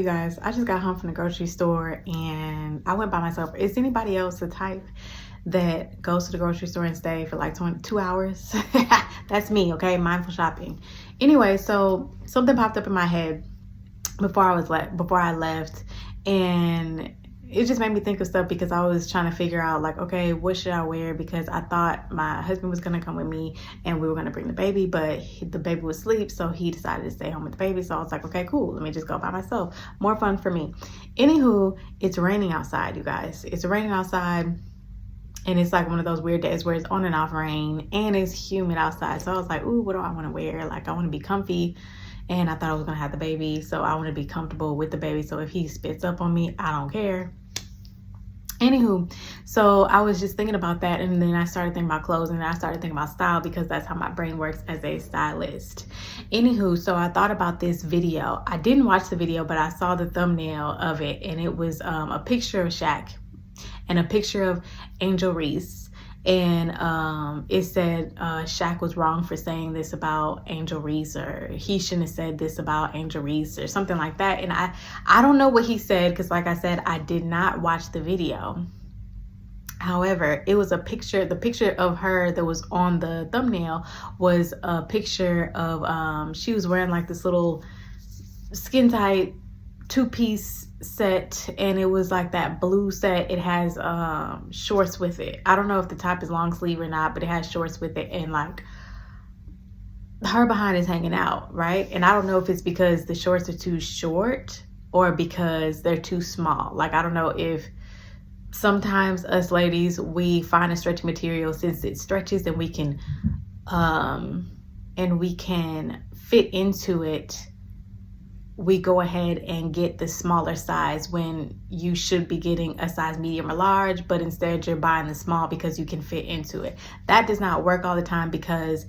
guys, I just got home from the grocery store and I went by myself. Is anybody else the type that goes to the grocery store and stay for like 22 hours? That's me, okay? Mindful shopping. Anyway, so something popped up in my head before I left, and it just made me think of stuff because I was trying to figure out like, okay, what should I wear? Because I thought my husband was gonna come with me and we were gonna bring the baby, but the baby was asleep, so he decided to stay home with the baby. So I was like, okay, cool, let me just go by myself. More fun for me. Anywho, it's raining outside, you guys. It's raining outside, and it's like one of those weird days where it's on and off rain and it's humid outside. So I was like, ooh, what do I want to wear? Like, I want to be comfy, and I thought I was gonna have the baby, so I want to be comfortable with the baby. So if he spits up on me, I don't care. Anywho, so I was just thinking about that, and then I started thinking about clothes, and then I started thinking about style because that's how my brain works as a stylist. Anywho, so I thought about this video. I didn't watch the video, but I saw the thumbnail of it, and it was a picture of Shaq and a picture of Angel Reese. And it said Shaq was wrong for saying this about Angel Reese, or he shouldn't have said this about Angel Reese, or something like that. And I don't know what he said because, like I said, I did not watch the video. However, it was a picture. The picture of her that was on the thumbnail was a picture of she was wearing like this little skin tight two-piece set, and it was like that blue set. It has shorts with it. I don't know if the top is long sleeve or not, but it has shorts with it, and like her behind is hanging out, right? And I don't know if it's because the shorts are too short or because they're too small. Like, I don't know if sometimes us ladies, we find a stretchy material, since it stretches and we can fit into it, we go ahead and get the smaller size when you should be getting a size medium or large, but instead you're buying the small because you can fit into it. That does not work all the time because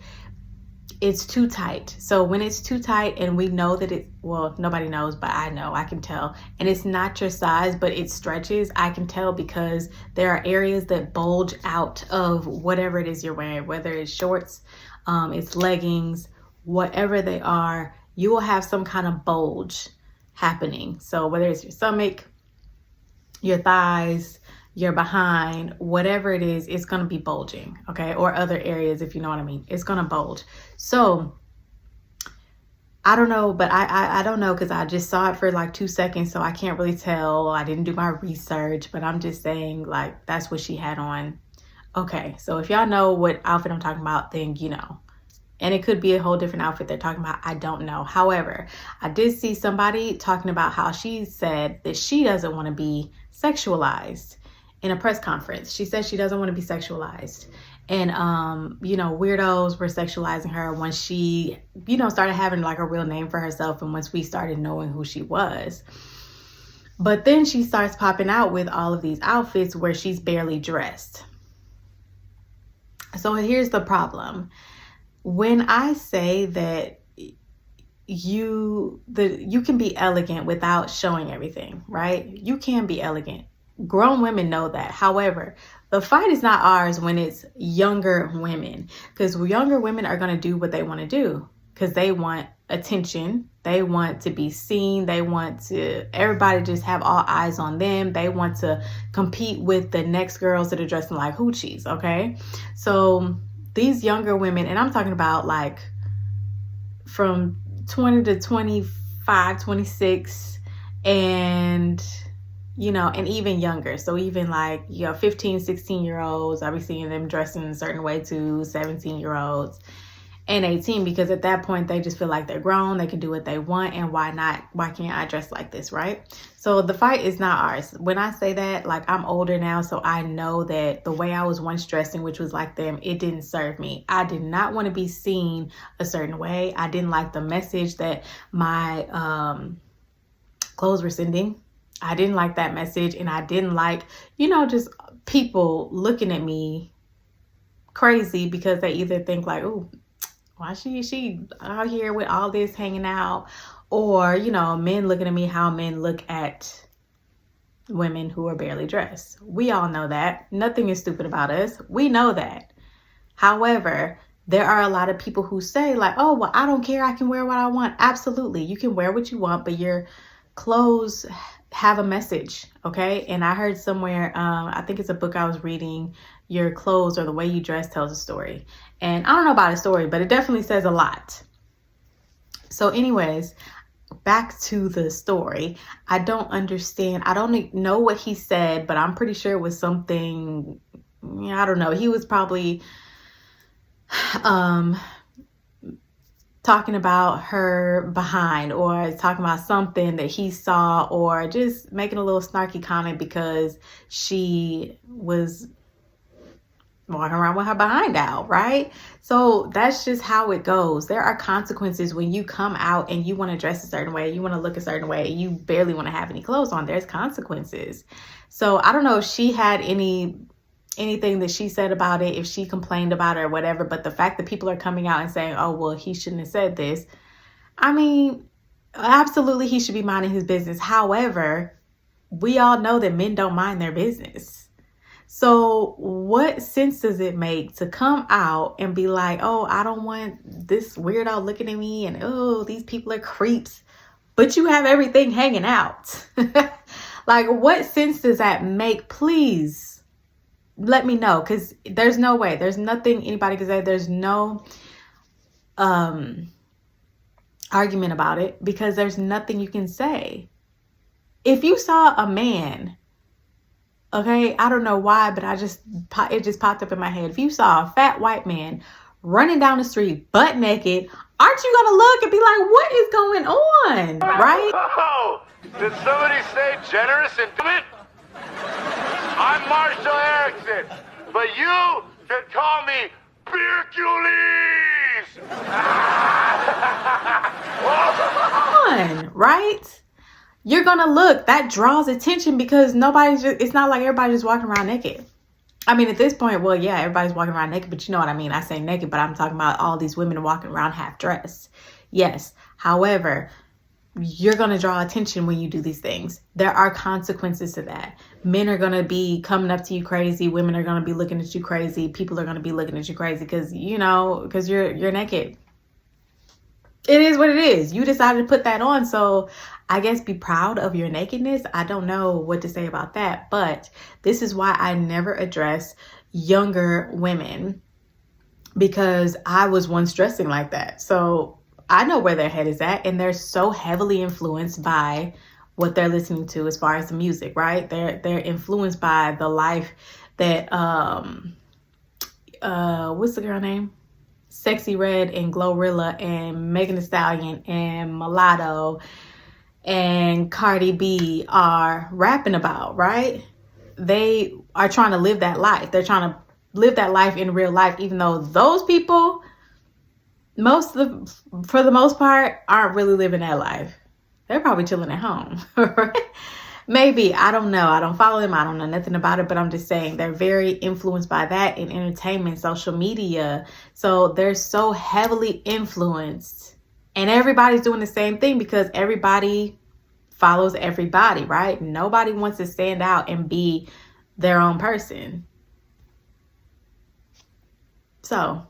it's too tight. So when it's too tight and we know that well, nobody knows, but I know, I can tell, and it's not your size, but it stretches, I can tell because there are areas that bulge out of whatever it is you're wearing, whether it's shorts, it's leggings, whatever they are, you will have some kind of bulge happening. So whether it's your stomach, your thighs, your behind, whatever it is, it's going to be bulging, okay? Or other areas, if you know what I mean. It's going to bulge. So I don't know, but I don't know because I just saw it for like 2 seconds, so I can't really tell. I didn't do my research, but I'm just saying, like, that's what she had on. Okay, so if y'all know what outfit I'm talking about, then you know. And it could be a whole different outfit they're talking about. I don't know. However, I did see somebody talking about how she said that she doesn't want to be sexualized in a press conference. She said she doesn't want to be sexualized. And, you know, weirdos were sexualizing her when she, you know, started having like a real name for herself, and once we started knowing who she was. But then she starts popping out with all of these outfits where she's barely dressed. So here's the problem. When I say that you can be elegant without showing everything, right? You can be elegant. Grown women know that. However, the fight is not ours when it's younger women, because younger women are going to do what they want to do because they want attention. They want to be seen. They want to everybody just have all eyes on them. They want to compete with the next girls that are dressing like hoochies, okay? So these younger women, and I'm talking about like from 20 to 25, 26, and, you know, and even younger. So even like, you know, 15, 16-year-olds, I'll be seeing them dressing a certain way too, 17-year-olds and 18, because at that point they just feel like they're grown, they can do what they want, and why not? Why can't I dress like this, right? So the fight is not ours. When I say that, like, I'm older now, so I know that the way I was once dressing, which was like them, it didn't serve me. I did not want to be seen a certain way. I didn't like the message that my clothes were sending. I didn't like that message, and I didn't like, you know, just people looking at me crazy because they either think like, ooh, why she out here with all this hanging out? Or, you know, men looking at me how men look at women who are barely dressed. We all know that. Nothing is stupid about us. We know that. However, there are a lot of people who say like, oh, well, I don't care. I can wear what I want. Absolutely. You can wear what you want, but you're clothes have a message, okay? And I heard somewhere, I think it's a book I was reading, your clothes or the way you dress tells a story. And I don't know about a story, but it definitely says a lot. So anyways, back to the story. I don't understand. I don't know what he said, but I'm pretty sure it was something, I don't know. He was probably talking about her behind, or talking about something that he saw, or just making a little snarky comment because she was walking around with her behind out, right? So that's just how it goes. There are consequences when you come out and you want to dress a certain way, you want to look a certain way, you barely want to have any clothes on. There's consequences. So I don't know if she had anything that she said about it, if she complained about it or whatever, but the fact that people are coming out and saying, oh, well, he shouldn't have said this. I mean, absolutely, he should be minding his business. However, we all know that men don't mind their business. So what sense does it make to come out and be like, oh, I don't want this weirdo looking at me, and oh, these people are creeps, but you have everything hanging out? Like, what sense does that make? Please let me know, because there's no way, there's nothing anybody can say. There's no argument about it, because there's nothing you can say. If you saw a man, okay, I don't know why, but it just popped up in my head. If you saw a fat white man running down the street butt naked, aren't you gonna look and be like, what is going on, right? Oh, did somebody say generous and timid? I'm Marshall Erickson, but you can call me Hercules. Right? You're gonna look. That draws attention, because it's not like everybody's just walking around naked. I mean, at this point, well, yeah, everybody's walking around naked, but you know what I mean. I say naked, but I'm talking about all these women walking around half dressed. Yes. However, you're going to draw attention when you do these things. There are consequences to that. Men are going to be coming up to you crazy. Women are going to be looking at you crazy. People are going to be looking at you crazy because you're naked. It is what it is. You decided to put that on. So I guess be proud of your nakedness. I don't know what to say about that, but this is why I never address younger women, because I was once dressing like that. So I know where their head is at, and they're so heavily influenced by what they're listening to as far as the music, right? They're influenced by the life that what's the girl name? Sexy Red and Glorilla and Megan Thee Stallion and Mulatto and Cardi B are rapping about, right? They are trying to live that life. They're trying to live that life in real life, even though those people, for the most part, aren't really living that life. They're probably chilling at home. Maybe, I don't know. I don't follow them. I don't know nothing about it, but I'm just saying they're very influenced by that in entertainment, social media. So they're so heavily influenced, and everybody's doing the same thing because everybody follows everybody, right? Nobody wants to stand out and be their own person. So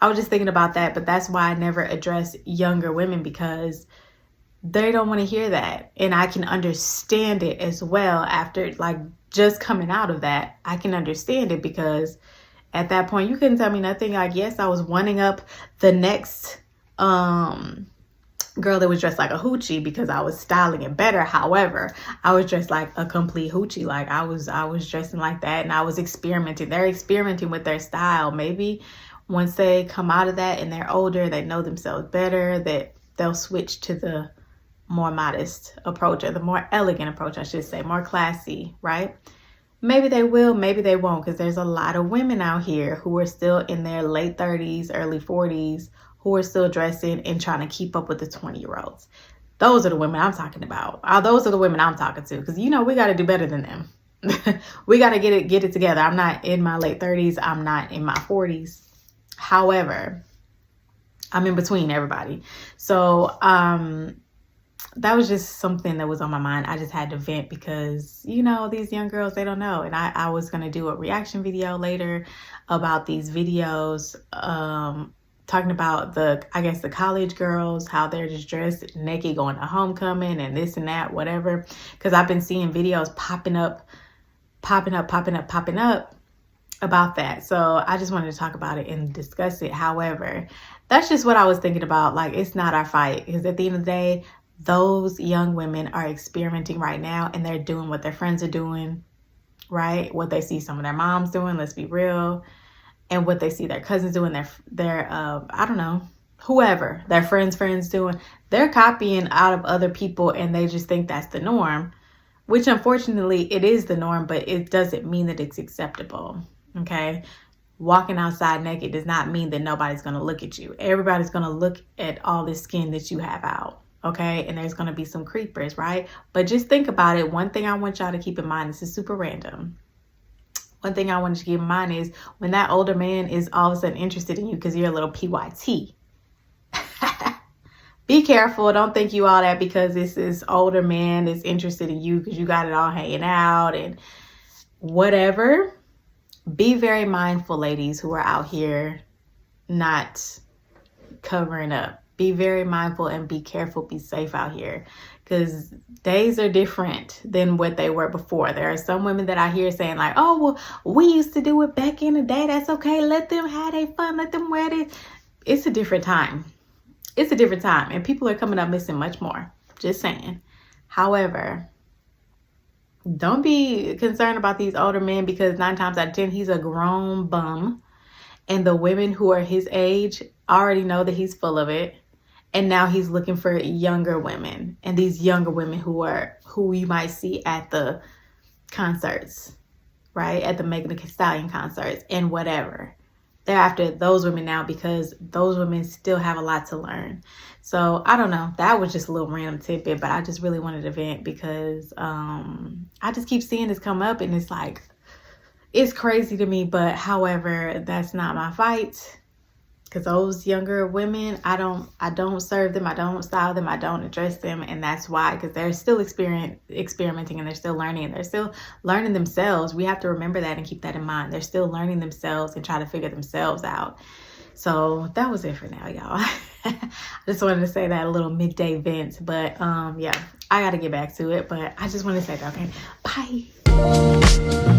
I was just thinking about that, but that's why I never address younger women, because they don't want to hear that. And I can understand it as well. After like just coming out of that, I can understand it, because at that point you couldn't tell me nothing. Like, yes, I was wanting up the next girl that was dressed like a hoochie because I was styling it better. However, I was dressed like a complete hoochie. Like I was dressing like that, and I was experimenting. They're experimenting with their style. Maybe once they come out of that and they're older, they know themselves better, that they'll switch to the more modest approach, or the more elegant approach, I should say, more classy, right? Maybe they will, maybe they won't, because there's a lot of women out here who are still in their late 30s, early 40s, who are still dressing and trying to keep up with the 20-year-olds. Those are the women I'm talking about. Those are the women I'm talking to, because we got to do better than them. We got to get it together. I'm not in my late 30s. I'm not in my 40s. However, I'm in between everybody. So that was just something that was on my mind. I just had to vent because, these young girls, they don't know. And I was going to do a reaction video later about these videos talking about the college girls, how they're just dressed naked going to homecoming and this and that, whatever. Because I've been seeing videos popping up about that. So I just wanted to talk about it and discuss it. However, that's just what I was thinking about. Like, it's not our fight, because at the end of the day, those young women are experimenting right now, and they're doing what their friends are doing, right? What they see some of their moms doing, let's be real, and what they see their cousins doing, their I don't know, whoever, their friends doing. They're copying out of other people, and they just think that's the norm, which unfortunately it is the norm, but it doesn't mean that it's acceptable. Okay, walking outside naked does not mean that nobody's going to look at you. Everybody's going to look at all this skin that you have out. Okay, and there's going to be some creepers, right? But just think about it. One thing I want y'all to keep in mind, this is super random. One thing I want you to keep in mind is when that older man is all of a sudden interested in you because you're a little PYT. Be careful. Don't think you all that because this older man is interested in you because you got it all hanging out and whatever. Be very mindful, ladies who are out here not covering up. Be very mindful and be careful. Be safe out here, because days are different than what they were before. There are some women that I hear saying like, oh, well, we used to do it back in the day. That's okay. Let them have their fun. Let them wear it. It's a different time. It's a different time. And people are coming up missing much more. Just saying. However, don't be concerned about these older men, because 9 times out of 10, he's a grown bum. And the women who are his age already know that he's full of it. And now he's looking for younger women. And these younger women who you might see at the concerts, right? At the Megan Thee Stallion concerts and whatever. They're after those women now because those women still have a lot to learn. So I don't know. That was just a little random tidbit, but I just really wanted to vent because I just keep seeing this come up, and it's like, it's crazy to me. But however, that's not my fight, because those younger women, I don't serve them. I don't style them. I don't address them. And that's why, because they're still experimenting, and they're still learning, and they're still learning themselves. We have to remember that and keep that in mind. They're still learning themselves and try to figure themselves out. So that was it for now, y'all. I just wanted to say that, a little midday vent. But yeah, I got to get back to it. But I just want to say that, okay? Bye.